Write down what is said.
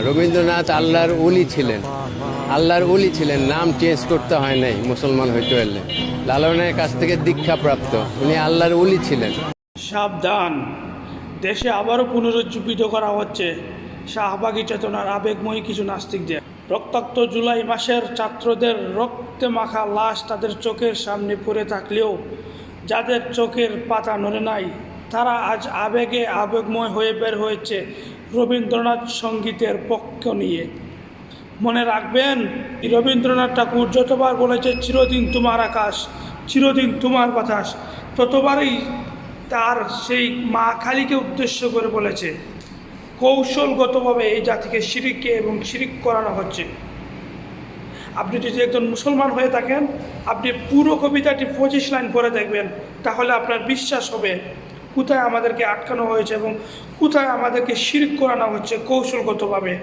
রবীন্দ্রনাথ আল্লাহর ওলি ছিলেন, আল্লাহর ওলি ছিলেন, নাম চেঞ্জ করতে হয় নাই মুসলমান হইতে হলে। লালনের কাছ থেকে দীক্ষা প্রাপ্ত, উনি আল্লাহর ওলি ছিলেন। সাবধান, দেশে আবারও পুনরুজ্জীবিত করা হচ্ছে শাহবাগী চেতনার আবেগময়ী কিছু নাস্তিকদের। রক্তাক্ত জুলাই মাসের ছাত্রদের রক্তে মাখা লাশ তাদের চোখের সামনে পড়ে থাকলেও যাদের চোখের পাতা নড়ে নাই, তারা আজ আবেগে আবেগময় হয়ে বের হয়েছে রবীন্দ্রনাথ সঙ্গীতের পক্ষ নিয়ে। মনে রাখবেন, রবীন্দ্রনাথ ঠাকুর যতবার বলেছে চিরদিন তোমার আকাশ, চিরদিন তোমার বাতাস, ততবারই তার সেই মা কালীকে উদ্দেশ্য করে বলেছে। কৌশলগতভাবে এই জাতিকে শিরিকে এবং শিরিক করানো হচ্ছে। আপনি যদি একজন মুসলমান হয়ে থাকেন, আপনি পুরো কবিতাটি 25 লাইন পড়ে দেখবেন, তাহলে আপনার বিশ্বাস হবে কোথায় আমাদেরকে আটকানো হয়েছে এবং কোথায় আমাদেরকে শিরিক করানো হচ্ছে কৌশলগতভাবে।